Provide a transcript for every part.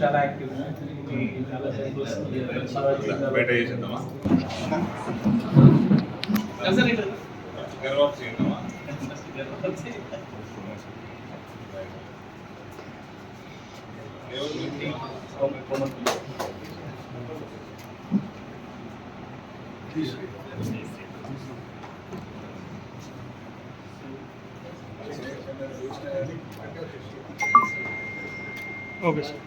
చాలా యాక్టివ్ బయట చేసేద్దామా okay sir.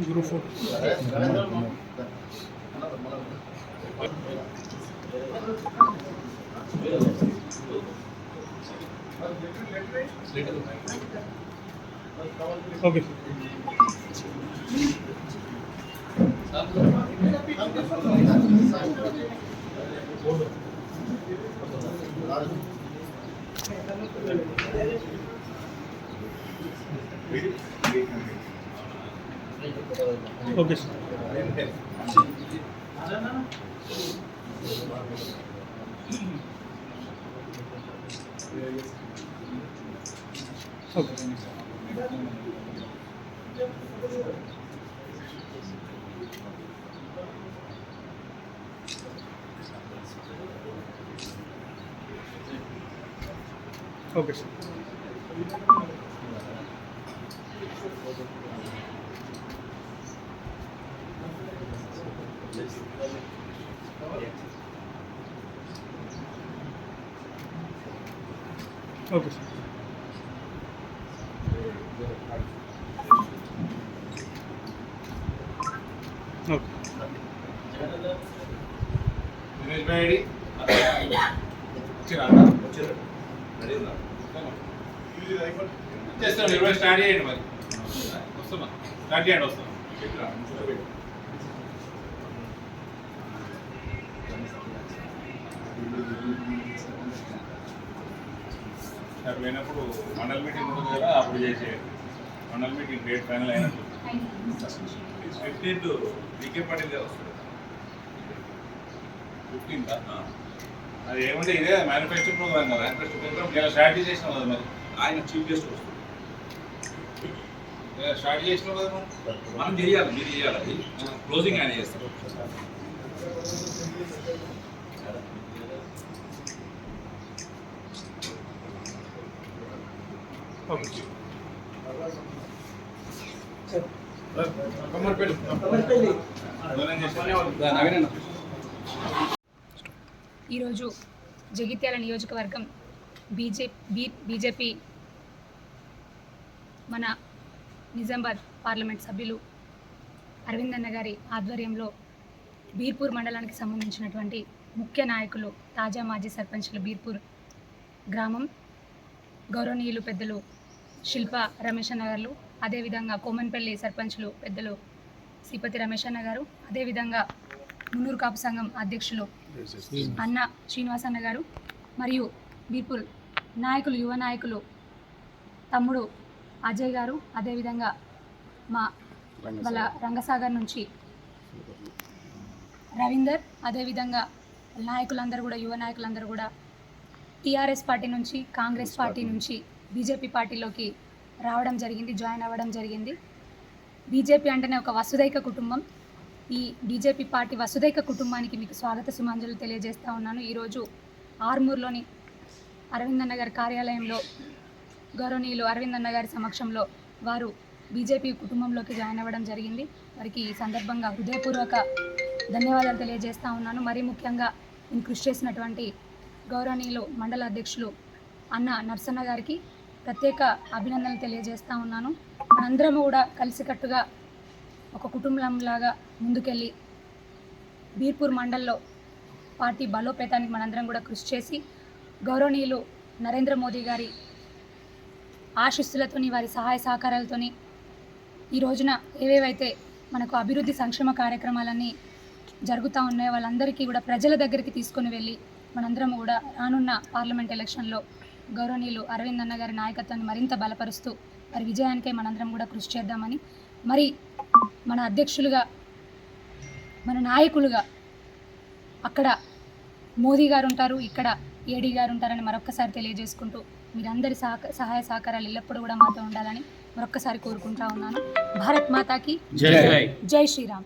Group photo okay okay sir. Okay okay sir. Okay sir. Okay చేస్తాను 20 start చేయండి మరి వస్తున్నా స్టార్ట్ చేయండి వస్తాను అక్కడ పోయినప్పుడు మండల్ మీటింగ్ ఉంటుంది కదా అప్పుడు చేసేయండి మండల్ మీటింగ్ డేట్ ఫైనల్ అయినప్పుడు 15th డీకే పాటిల్ గారు వస్తుంది 15th అది ఏముంటే ఇదే మేనిఫెస్టో ప్రోగ్రామ్ కదా మేనిఫెస్టో ప్రోగ్రామ్ ఇలా స్టార్ట్ చేసినాం కదా మరి ఆయన చీఫ్ గెస్ట్ వస్తుంది స్టార్ట్ చేసినాం కదా మనం చేయాలి మీరు చేయాలి అది క్లోజింగ్ ఆయన చేస్తారు ఈరోజు జగిత్యాల నియోజకవర్గం బీజేపీ మన నిజామాబాద్ పార్లమెంట్ సభ్యులు అరవింద్ అన్న గారి ఆధ్వర్యంలో బీర్పూర్ మండలానికి సంబంధించినటువంటి ముఖ్య నాయకులు తాజా మాజీ సర్పంచ్లు బీర్పూర్ గ్రామం గౌరవనీయులు పెద్దలు శిల్ప రమేష్ అన్న గారు, అదేవిధంగా కోమన్పల్లి సర్పంచ్లు పెద్దలు శ్రీపతి రమేష్ అన్న గారు, అదేవిధంగా మున్నూరు కాపు సంఘం అధ్యక్షులు అన్న శ్రీనివాస్ అన్న గారు మరియు బీర్పూర్ నాయకులు యువ నాయకులు తమ్ముడు అజయ్ గారు, అదేవిధంగా మా వాళ్ళ రంగసాగర్ నుంచి రవీందర్, అదేవిధంగా నాయకులందరూ కూడా యువ నాయకులందరూ కూడా టీఆర్ఎస్ పార్టీ నుంచి కాంగ్రెస్ పార్టీ నుంచి బీజేపీ పార్టీలోకి రావడం జరిగింది, జాయిన్ అవ్వడం జరిగింది. బీజేపీ అంటేనే ఒక వసుదైక కుటుంబం. ఈ బీజేపీ పార్టీ వసుదైక కుటుంబానికి మీకు స్వాగత సుమాంజలు తెలియజేస్తూ ఉన్నాను. ఈరోజు ఆర్మూర్లోని అరవింద్ అన్న గారి కార్యాలయంలో గౌరవనీయులు అరవింద్ అన్న గారి సమక్షంలో వారు బీజేపీ కుటుంబంలోకి జాయిన్ అవ్వడం జరిగింది. వారికి ఈ సందర్భంగా హృదయపూర్వక ధన్యవాదాలు తెలియజేస్తూ ఉన్నాను. మరీ ముఖ్యంగా నేను కృషి చేసినటువంటి గౌరవనీయులు మండల అధ్యక్షులు అన్న నర్సన్న గారికి ప్రత్యేక అభినందనలు తెలియజేస్తూ ఉన్నాను. మనందరము కూడా కలిసికట్టుగా ఒక కుటుంబంలాగా ముందుకెళ్ళి బీర్పూర్ మండల్లో పార్టీ బలోపేతానికి మనందరం కూడా కృషి చేసి గౌరవనీయులు నరేంద్ర మోదీ గారి ఆశీస్సులతోని వారి సహాయ సహకారాలతోని ఈ రోజున ఏవేవైతే మనకు అభివృద్ధి సంక్షేమ కార్యక్రమాలన్నీ జరుగుతూ ఉన్నాయో వాళ్ళందరికీ కూడా ప్రజల దగ్గరికి తీసుకొని వెళ్ళి మనందరం కూడా రానున్న పార్లమెంట్ ఎలక్షన్లో గౌరవనీయులు అరవింద్ అన్న గారి నాయకత్వాన్ని మరింత బలపరుస్తూ మరి విజయానికై మనందరం కూడా కృషి చేద్దామని, మరి మన అధ్యక్షులుగా మన నాయకులుగా అక్కడ మోదీ గారు ఉంటారు, ఇక్కడ ఏడీ గారు ఉంటారని మరొక్కసారి తెలియజేసుకుంటూ మీరందరి సహాయ సహకారాలు ఎల్లప్పుడూ కూడా మాతో ఉండాలని మరొక్కసారి కోరుకుంటా ఉన్నాను. భారత్ మాతాకి జై శ్రీరామ్.